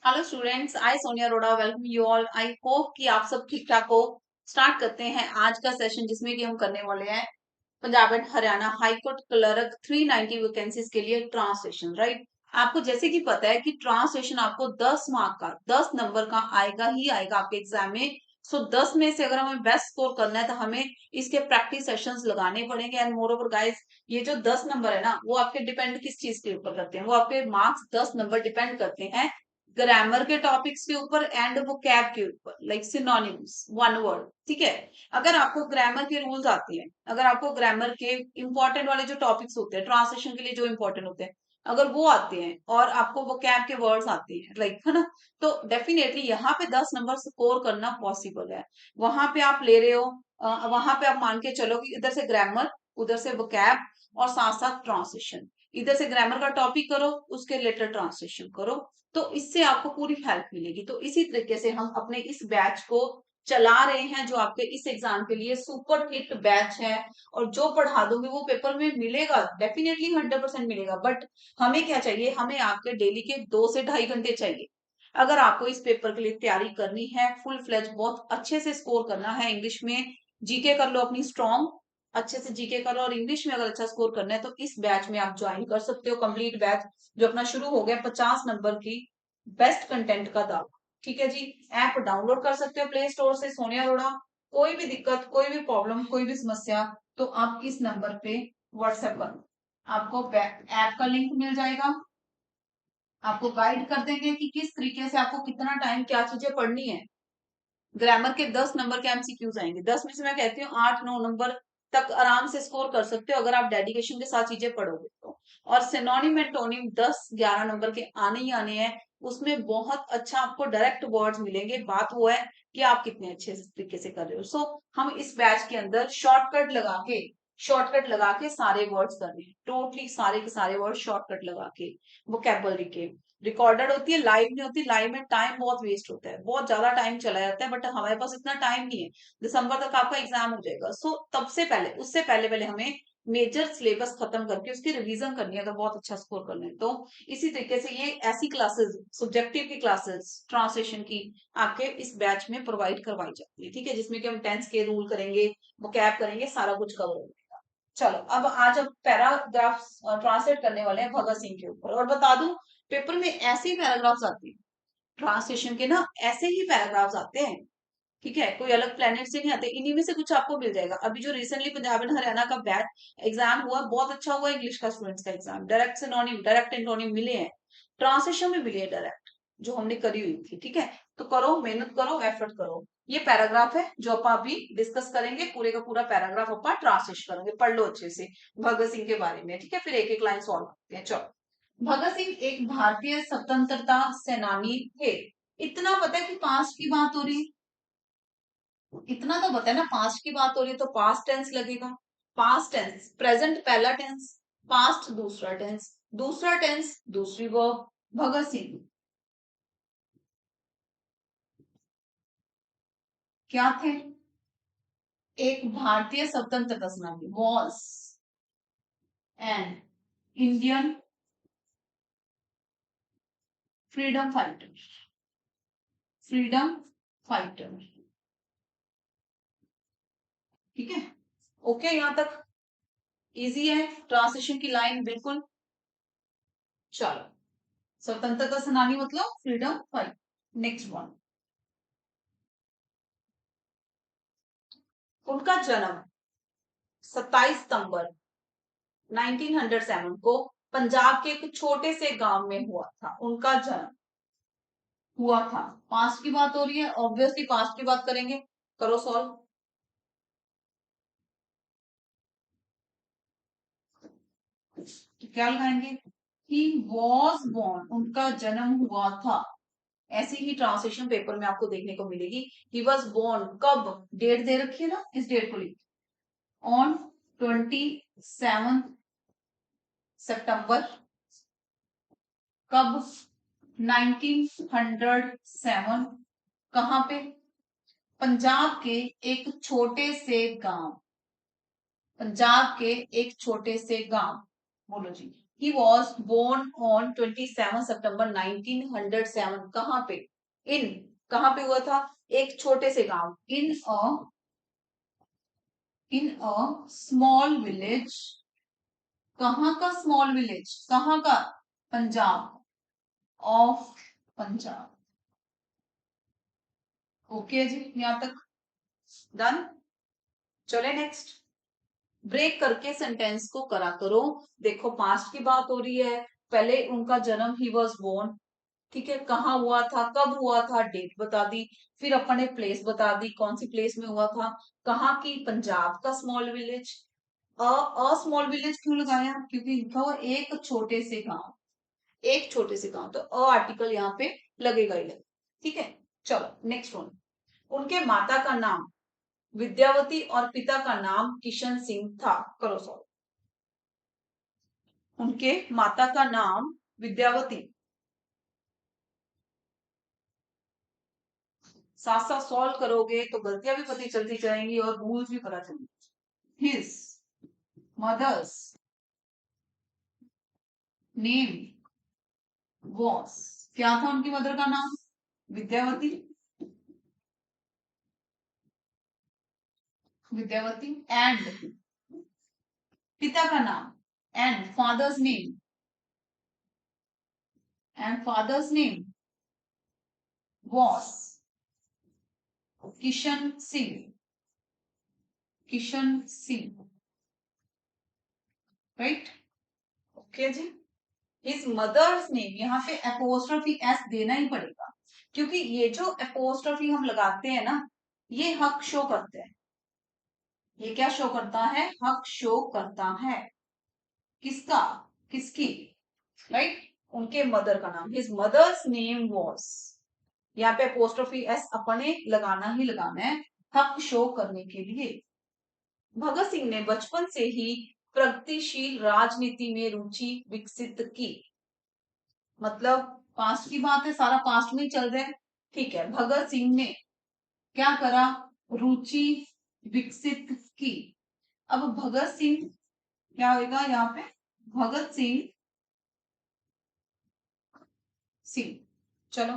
Hello students, I Sonia Arora welcome you all. I hope कि आप सब ठीक ठाक हो। स्टार्ट करते हैं आज का सेशन जिसमें कि हम करने वाले हैं Punjab and Haryana high court clerk 390 vacancies के लिए ट्रांसलेशन। राइट, आपको जैसे कि पता है कि ट्रांसलेशन आपको 10 मार्क का 10 नंबर का आएगा ही आएगा आपके एग्जाम में। सो 10 में से अगर हमें बेस्ट स्कोर करना है तो हमें इसके प्रैक्टिस सेशंस लगाने पड़ेंगे। एंड मोर ओवर गाइस, ये जो 10 नंबर है ना, वो आपके डिपेंड किस चीज के ऊपर करते हैं? वो आपके मार्क्स 10 नंबर डिपेंड करते हैं ग्रामर के टॉपिक्स के ऊपर एंड वो कैब के ऊपर, लाइक सिनोनिम्स, वन वर्ड। ठीक है, अगर आपको ग्रामर के रूल्स आते हैं, अगर आपको ग्रामर के इंपॉर्टेंट वाले जो टॉपिक्स होते हैं ट्रांसलेशन के लिए जो इंपॉर्टेंट होते हैं, अगर वो आते हैं और आपको वो कैब के वर्ड्स आते हैं, लाइक, है ना, तो डेफिनेटली यहाँ पे 10 नंबर स्कोर करना पॉसिबल है। वहां पे आप ले रहे हो, वहां पे आप मान के चलो कि इधर से ग्रामर, उधर से वोकैब और साथ साथ ट्रांसलेशन। इधर से ग्रामर का टॉपिक करो, उसके रिलेटेड ट्रांसलेशन करो, तो इससे आपको पूरी हेल्प मिलेगी। तो इसी तरीके से हम अपने इस बैच को चला रहे हैं, जो आपके इस एग्जाम के लिए सुपर हिट बैच है। और जो पढ़ा दूंगी वो पेपर में मिलेगा, डेफिनेटली 100% मिलेगा। बट हमें क्या चाहिए? हमें आपके डेली के 2 से ढाई घंटे चाहिए। अगर आपको इस पेपर के लिए तैयारी करनी है फुल फ्लेज, बहुत अच्छे से स्कोर करना है इंग्लिश में, जीके कर लो अपनी स्ट्रॉन्ग, अच्छे से जीके कर लो, और इंग्लिश में अगर अच्छा स्कोर करना है तो इस बैच में आप ज्वाइन कर सकते हो। कंप्लीट बैच जो अपना शुरू हो गया, 50 नंबर की बेस्ट कंटेंट का दावा। ठीक है जी, ऐप डाउनलोड कर सकते हो प्ले स्टोर से, सोनिया अरोड़ा। कोई भी दिक्कत, कोई भी प्रॉब्लम, कोई भी समस्या, तो आप इस नंबर पे व्हाट्सएप करो, आपको ऐप का लिंक मिल जाएगा। आपको गाइड कर देंगे कि किस तरीके से आपको कितना टाइम क्या चीजें पढ़नी है। ग्रामर के 10 नंबर के एमसीक्यूज आएंगे, 10 में से मैं कहती हूँ 8-9 नंबर तक आराम से स्कोर कर सकते हो अगर आप डेडिकेशन के साथ चीजें पढ़ोगे तो। और सिनोनिम एंड टोनिम 10-11 नंबर के आने ही आने हैं। उसमें बहुत अच्छा आपको डायरेक्ट वर्ड्स मिलेंगे। बात वो है कि आप कितने अच्छे तरीके से कर रहे हो। सो हम इस बैच के अंदर शॉर्टकट लगा के सारे वर्ड्स कर रहे हैं, टोटली सारे के सारे वर्ड शॉर्टकट लगा के। वोकैबुलरी के रिकॉर्डेड होती है, लाइव नहीं होती। लाइव में टाइम बहुत वेस्ट होता है, बहुत ज्यादा टाइम चला जाता है, बट हमारे पास इतना टाइम नहीं है। दिसंबर तक आपका एग्जाम हो जाएगा। सो तब से पहले, उससे पहले पहले हमें मेजर सिलेबस खत्म करके उसकी रिवीजन करनी है अगर बहुत अच्छा स्कोर करना है तो। इसी तरीके से ये ऐसी क्लासेस, सब्जेक्टिव की क्लासेस ट्रांसलेशन की, आपके इस बैच में प्रोवाइड करवाई जाती है। ठीक है, जिसमें कि हम टेंस के रूल करेंगे, वोकैब करेंगे, सारा कुछ कवर होगा। चलो, अब आज हम पैराग्राफ ट्रांसलेट करने वाले हैं भगत सिंह के ऊपर। और बता दूं, पेपर में ऐसे ही पैराग्राफ्स आते हैं, ट्रांसलेशन के ना ऐसे ही पैराग्राफ्स आते हैं। ठीक है, कोई अलग प्लेनेट से नहीं आते, इन्हीं में से कुछ आपको मिल जाएगा। अभी जो रिसेंटली पंजाब एंड हरियाणा का बैच एग्जाम हुआ, बहुत अच्छा हुआ इंग्लिश का स्टूडेंट्स का exam. Direct synonym, direct antonym मिले हैं, ट्रांसलेशन में मिली है डायरेक्ट, जो हमने करी हुई थी। ठीक है, तो करो, मेहनत करो, एफर्ट करो। ये पैराग्राफ है जो आप अभी डिस्कस करेंगे, पूरे का पूरा पैराग्राफ आप ट्रांसलेट करेंगे। पढ़ लो अच्छे से भगत सिंह के बारे में। ठीक है, फिर एक एक लाइन सॉल्व करते हैं। चलो, भगत सिंह एक भारतीय स्वतंत्रता सेनानी थे। इतना पता है कि पास्ट की बात हो रही है, इतना तो पता है ना, पास्ट की बात हो रही है तो पास्ट टेंस लगेगा। पास्ट टेंस, प्रेजेंट पहला टेंस, पास्ट दूसरा टेंस, दूसरा टेंस दूसरी वर्ब। भगत सिंह क्या थे? एक भारतीय स्वतंत्रता सेनानी, was an Indian freedom fighter, freedom fighter. ठीक है, ओके, यहां तक इजी है, ट्रांसलेशन की लाइन बिल्कुल। चलो, स्वतंत्रता सेनानी मतलब फ्रीडम फाइटर। नेक्स्ट वन, उनका जन्म 27 सितंबर 1907 को पंजाब के एक छोटे से गांव में हुआ था। उनका जन्म हुआ था। पास्ट की बात हो रही है, ऑब्वियसली पास्ट की बात करेंगे। करो सॉल्व। तो क्या लगाएंगे? ही वॉज बोर्न, उनका जन्म हुआ था। ऐसे ही ट्रांसलेशन पेपर में आपको देखने को मिलेगी। ही वॉज बोर्न, कब, डेट दे रखी है ना, इस डेट को लिखिए, ऑन 27 सितंबर, कब, 1907। कहां पे? पंजाब के एक छोटे से गांव, पंजाब के एक छोटे से गांव, बोलो जी। ही वॉज बोर्न ऑन 27 सितंबर 1907। कहाँ पे? इन, कहाँ पे हुआ था? एक छोटे से गांव, इन अ स्मॉल विलेज। कहाँ का स्मॉल विलेज? कहाँ का? पंजाब, ऑफ पंजाब। ओके जी, यहां तक डन। चले नेक्स्ट। ब्रेक करके सेंटेंस को करा करो। देखो पास्ट की बात हो रही है, पहले उनका जन्म, ही वॉज बोर्न, ठीक है, कहाँ हुआ था, कब हुआ था, डेट बता दी। फिर अपन ने प्लेस बता दी, कौन सी प्लेस में हुआ था, कहाँ की, पंजाब का small village. A small village क्यों लगाया? क्योंकि लिखा हुआ एक छोटे से गांव, एक छोटे से गांव, तो अ आर्टिकल यहाँ पे लगेगा ही लगेगा। ठीक है, चलो नेक्स्ट वन। उनके माता का नाम विद्यावती और पिता का नाम किशन सिंह था। करो सॉल्व। उनके माता का नाम विद्यावती, साथ साथ सॉल्व करोगे तो गलतियां भी पता चलती जाएंगी और रूल्स भी पता चलेंगे। हिज मदर्स नेम वॉस, क्या था उनकी मदर का नाम? विद्यावती, विद्यावती। एंड पिता का नाम, and father's name, and father's name was Kishan Singh, Kishan Singh, right. Okay जी। हिज मदर्स नेम, यहाँ पे एपोस्ट्रोफी एस देना ही पड़ेगा, क्योंकि ये जो एपोस्ट्रोफी हम लगाते हैं ना, ये हक शो करते हैं। ये क्या शो करता है? हक शो करता है। किसका? किसकी? राइट, उनके मदर का नाम। हिज मदर्स नेम वॉज, यहाँ पे एपोस्ट्रोफी एस अपने लगाना ही लगाना है, हक शो करने के लिए। भगत सिंह ने बचपन से ही प्रगतिशील राजनीति में रुचि विकसित की। मतलब पास्ट की बात है, सारा पास्ट में ही चल रहा है, ठीक है। भगत सिंह ने क्या करा? रुचि विकसित की। अब भगत सिंह क्या होगा यहाँ पे? भगत सिंह सिंह, चलो।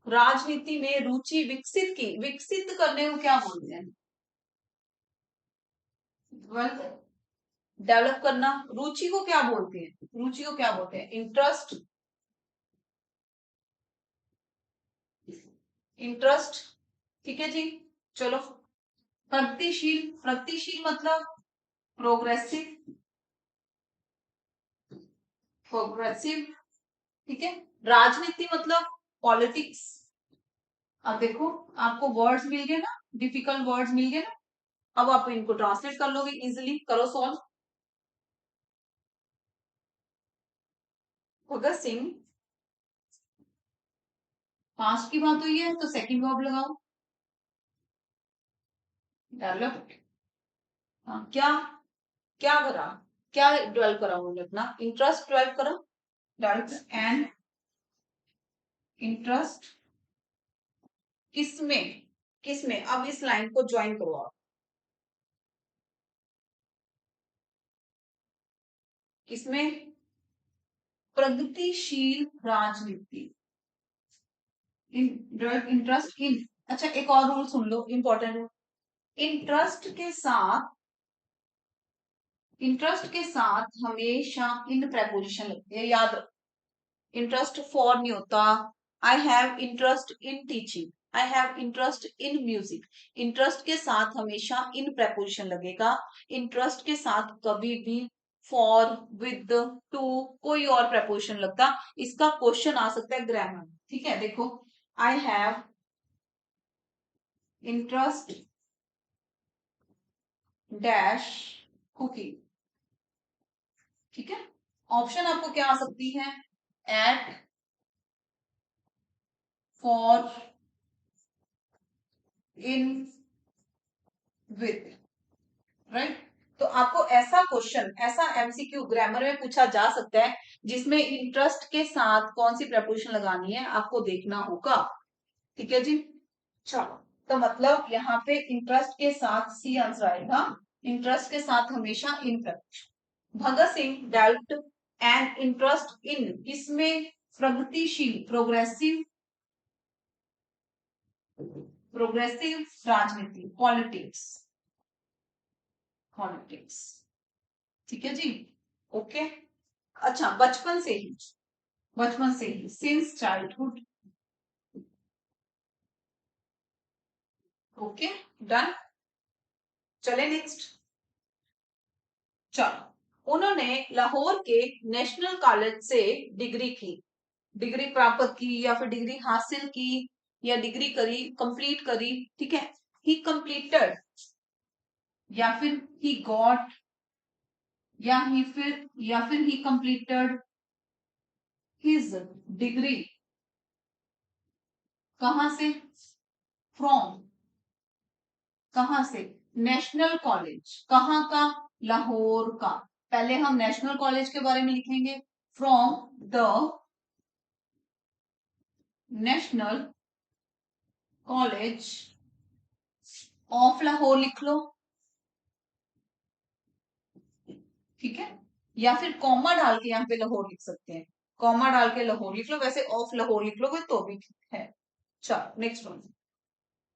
राजनीति में रुचि विकसित की, विकसित करने को क्या बोलते हैं? डेवलप करना। रुचि को क्या बोलते हैं? रुचि को क्या बोलते हैं? इंटरेस्ट, इंटरेस्ट, ठीक है जी। चलो, प्रगतिशील, प्रगतिशील मतलब प्रोग्रेसिव, प्रोग्रेसिव, ठीक है। राजनीति मतलब पॉलिटिक्स। अब देखो, आपको वर्ड्स मिल गए ना, डिफिकल्ट वर्ड्स मिल गए ना, अब आप इनको ट्रांसलेट कर लोगे इजिली। करो सॉल्व। भगत सिंह, पास्ट की बात हुई है तो सेकंड वर्ब लगाओ, डेवलप। क्या, क्या करा, क्या डेवलप करा उन्होंने? अपना इंटरेस्ट डेवलप करा, डेवलप एंड इंटरेस्ट। किसमें? किसमें? अब इस लाइन को ज्वाइन करो आप। किसमें? प्रगतिशील राजनीति, इंटरेस्ट इन। अच्छा, एक और रूल सुन लो, इंपॉर्टेंट रूल। इंटरेस्ट के साथ, इंटरेस्ट के साथ हमेशा इन प्रेपोजिशन लगती है, याद रखो। इंटरेस्ट फॉर नहीं होता। आई have interest in teaching, I have interest in music. Interest के साथ हमेशा इन प्रेपोजिशन लगेगा। इंटरेस्ट के साथ कभी भी फॉर, विद, टू, कोई और प्रेपोजिशन लगता, इसका क्वेश्चन आ सकता है ग्रामर, ठीक है। देखो, I have interest dash cooking, ठीक है। ऑप्शन आपको क्या आ सकती है? At, for, in, with, right. तो आपको ऐसा क्वेश्चन, ऐसा एमसीक्यू ग्रामर में पूछा जा सकता है जिसमें इंटरेस्ट के साथ कौन सी प्रपोजिशन लगानी है आपको देखना होगा, ठीक है जी। चलो, तो मतलब यहाँ पे इंटरेस्ट के साथ सी आंसर आएगा। इंटरेस्ट के साथ हमेशा in proposition. Bhagat Singh developed and interest in, इसमें प्रगतिशील, प्रोग्रेसिव राजनीति, पॉलिटिक्स, पॉलिटिक्स। ठीक है जी, ओके। अच्छा, बचपन से ही सिंस चाइल्डहुड। Okay, done. चले नेक्स्ट। चलो, उन्होंने लाहौर के नेशनल कॉलेज से डिग्री की, डिग्री प्राप्त की या फिर डिग्री हासिल की या डिग्री करी, कंप्लीट करी। ठीक है, ही कंप्लीटेड या फिर ही गॉट या फिर ही कंप्लीटेड हिज डिग्री। कहां से? फ्रॉम, कहां से? नेशनल कॉलेज, कहां का? लाहौर का। पहले हम नेशनल कॉलेज के बारे में लिखेंगे, from the national college of Lahore लिख लो। ठीक है, या फिर कॉमा डाल के यहाँ पे लाहौर लिख सकते हैं, कॉमा डाल के लाहौर लिख लो, वैसे ऑफ लाहौर लिख लोगे तो भी ठीक है। चलो नेक्स्ट वन।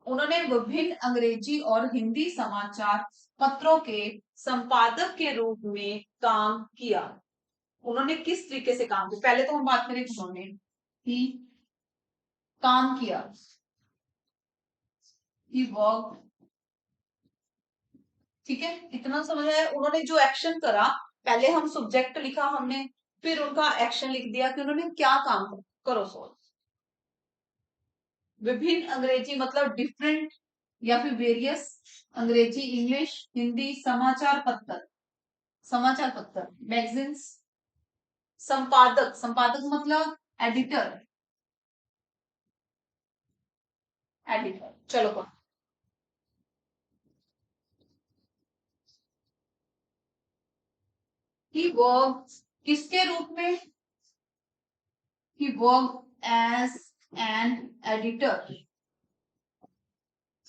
उन्होंने विभिन्न अंग्रेजी और हिंदी समाचार पत्रों के संपादक के रूप में काम किया। उन्होंने किस तरीके से काम किया? पहले तो हम बात करें उन्होंने ही काम किया, ही वर्क। ठीक है, इतना समझ आया? उन्होंने जो एक्शन करा, पहले हम सब्जेक्ट लिखा हमने, फिर उनका एक्शन लिख दिया कि उन्होंने क्या काम करा। करो सॉल्व। विभिन्न अंग्रेजी मतलब डिफरेंट या फिर वेरियस, अंग्रेजी, इंग्लिश, हिंदी, समाचार पत्र, समाचार पत्र, मैगजीन्स। संपादक, संपादक मतलब एडिटर, एडिटर। चलो, ही वर्क किसके रूप में? He work as an editor,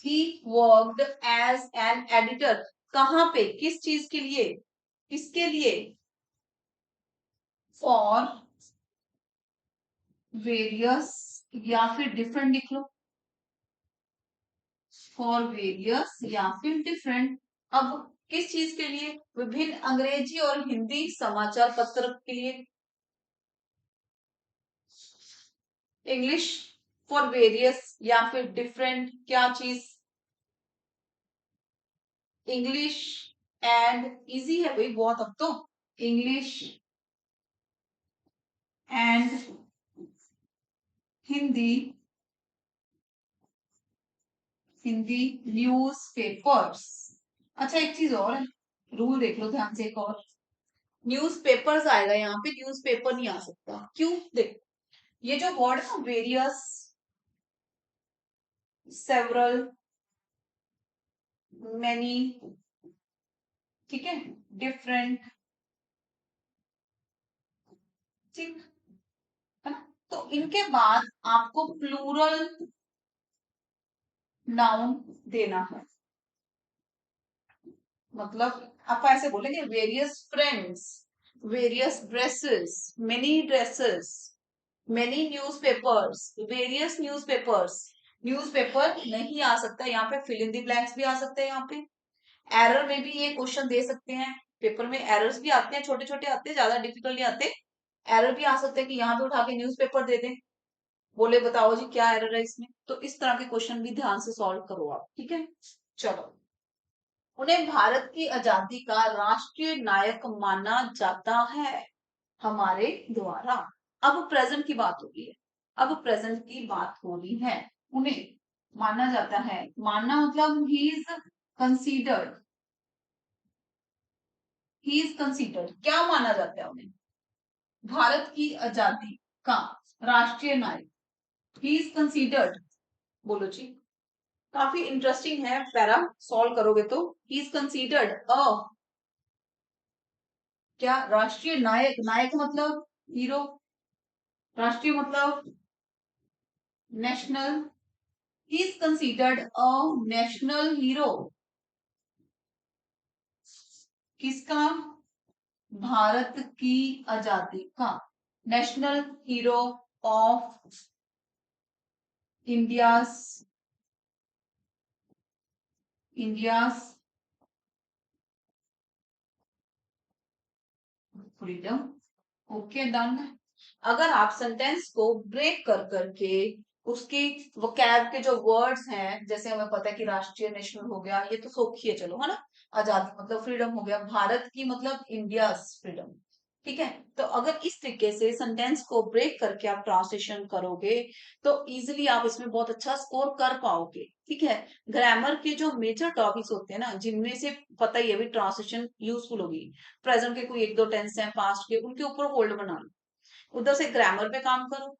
he worked as an editor. कहां पे? किस चीज के लिए? किसके लिए? फॉर वेरियस या फिर डिफरेंट लिख लो, फॉर वेरियस या फिर डिफरेंट। अब किस चीज के लिए? विभिन्न अंग्रेजी और हिंदी समाचार पत्र के लिए। इंग्लिश फॉर वेरियस या फिर डिफरेंट, क्या चीज? इंग्लिश एंड, इजी है भाई बहुत अब तो, English and Hindi, Hindi newspapers. अच्छा, एक चीज और है, रूल देख लो ध्यान से, एक और, न्यूज़पेपर्स आएगा यहाँ पे, न्यूज़पेपर नहीं आ सकता। क्यों? देख, ये जो वर्ड है ना, वेरियस, सेवरल, मैनी, ठीक है, डिफरेंट, ठीक है ना, तो इनके बाद आपको प्लूरल नाउन देना है। मतलब आप ऐसे बोलेंगे, various friends, various dresses, many dresses, many newspapers, various newspapers. Newspaper नहीं आ सकता यहाँ पे, फिल इन द ब्लैंक्स भी आ सकते हैं यहाँ पे। एरर में भी ये क्वेश्चन दे सकते हैं, पेपर में एरर्स भी आते हैं, छोटे छोटे आते हैं, ज्यादा डिफिकल्ट नहीं आते। एरर भी आ सकते हैं कि यहाँ पे उठा के न्यूज़पेपर दे दें, बोले बताओ जी क्या एरर है इसमें। तो इस तरह के क्वेश्चन भी ध्यान से सॉल्व करो आप। ठीक है, चलो। उन्हें भारत की आजादी का राष्ट्रीय नायक माना जाता है हमारे द्वारा। अब प्रेजेंट की बात हो रही है, अब प्रेजेंट की बात हो रही है। उन्हें माना जाता है, मानना मतलब he is considered, he is considered, क्या माना जाता है उन्हें? भारत की आजादी का राष्ट्रीय नायक, ही इज कंसीडर्ड। बोलो जी, काफी इंटरेस्टिंग है पैरा, सॉल्व करोगे तो। ही इज कंसीडर्ड अ, क्या? राष्ट्रीय नायक, नायक मतलब हीरो, राष्ट्रीय मतलब national, he is considered a national hero. किसका? भारत की आजादी का national hero of India's India's freedom. Okay done. अगर आप सेंटेंस को ब्रेक कर करके उसकी वोकैब के जो वर्ड्स हैं, जैसे हमें पता है कि राष्ट्रीय नेशनल हो गया, ये तो सौखी है चलो, है ना। आजादी मतलब फ्रीडम हो गया, भारत की मतलब इंडिया फ्रीडम। ठीक है। तो अगर इस तरीके से सेंटेंस को ब्रेक करके आप ट्रांसलेशन करोगे तो इजीली आप इसमें बहुत अच्छा स्कोर कर पाओगे। ठीक है। ग्रामर के जो मेजर टॉपिक्स होते हैं ना, जिनमें से पता ही है भी ट्रांसलेशन यूजफुल होगी, प्रेजेंट के कोई एक दो टेंस हैं, पास्ट के, उनके ऊपर होल्ड बना लो, उधर से ग्रामर पे काम करो।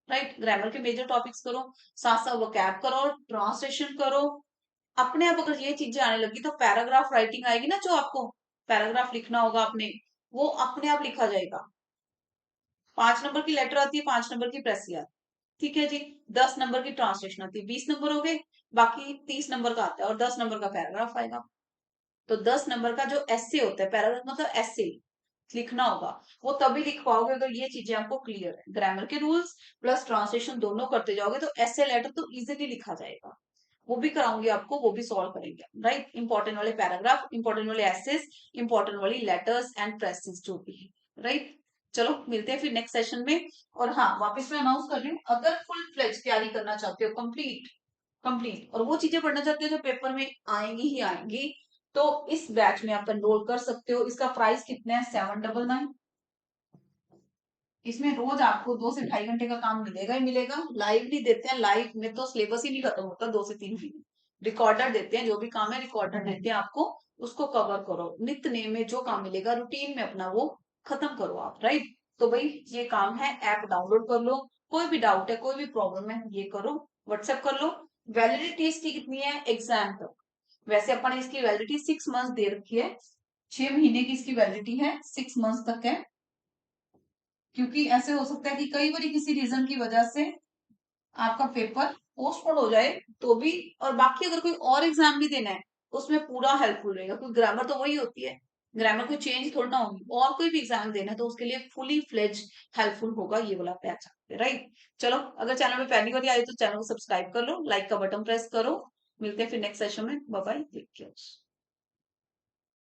राइट, ग्रामर के मेजर टॉपिक्स करो, साथ साथ वोकैब करो और ट्रांसलेशन करो। अपने आप अगर ये चीजें आने लगी तो पैराग्राफ राइटिंग आएगी ना, जो आपको पैराग्राफ लिखना होगा अपने, वो अपने आप लिखा जाएगा। 5 नंबर की लेटर आती है, 5 नंबर की प्रेस आती है। ठीक है जी। 10 नंबर की ट्रांसलेशन आती है, 20 नंबर हो गए, बाकी 30 नंबर का आता है और 10 नंबर का पैराग्राफ आएगा। तो 10 नंबर का जो एसे होता है, पैराग्राफ मतलब एसे लिखना होगा, वो तभी लिख पाओगे अगर ये चीजें आपको क्लियर है। ग्रामर के रूल्स प्लस ट्रांसलेशन दोनों करते जाओगे तो एसे लेटर तो इजीली लिखा जाएगा। वो भी कराऊंगी आपको, वो भी सॉल्व करेंगे। राइट, इंपॉर्टेंट वाले पैराग्राफ, इंपॉर्टेंट वाले एसेस, इंपॉर्टेंट वाली लेटर्स एंड प्रेसेस जो भी है। राइट, चलो मिलते हैं फिर नेक्स्ट सेशन में। और हाँ, वापस मैं अनाउंस कर रही हूँ, अगर फुल फ्लेज तैयारी करना चाहते हो, कंप्लीट कंप्लीट, और वो चीजें पढ़ना चाहते हो जो पेपर में आएंगी ही आएंगी, तो इस बैच में आप एनरोल कर सकते हो। इसका प्राइस कितना है, 799। इसमें रोज आपको 2 से ढाई घंटे का काम मिलेगा ही मिलेगा। लाइव नहीं देते हैं, लाइव में तो सिलेबस ही नहीं खत्म होता 2 से 3 महीने। रिकॉर्डर देते हैं, जो भी काम है रिकॉर्डर देते हैं आपको, उसको कवर करो। नित्य नेम में जो काम मिलेगा रूटीन में अपना वो खत्म करो आप। राइट, तो भाई ये काम है, ऐप डाउनलोड कर लो। कोई भी डाउट है, कोई भी प्रॉब्लम है, ये करो, व्हाट्सएप कर लो। वैलिडिटी इसकी कितनी है, एग्जाम तक। वैसे अपन ने इसकी वैलिडिटी 6 मंथ दे रखी है, 6 महीने की इसकी वैलिडिटी है, 6 मंथ तक है। क्योंकि ऐसे हो सकता है कि कई बार किसी रीजन की वजह से आपका पेपर पोस्टपोन हो जाए तो भी, और बाकी अगर कोई और एग्जाम भी देना है उसमें पूरा हेल्पफुल रहेगा, क्योंकि ग्रामर तो वही होती है, ग्रामर कोई चेंज थोड़ा ना होगी। और कोई भी एग्जाम देना है तो उसके लिए फुली फ्लेज हेल्पफुल होगा ये वाला पैच। राइट, चलो अगर चैनल में पहली बार आए तो चैनल को सब्सक्राइब कर लो, लाइक का बटन प्रेस करो। मिलते हैं फिर नेक्स्ट सेशन में, बाय बाय, टेक केयर।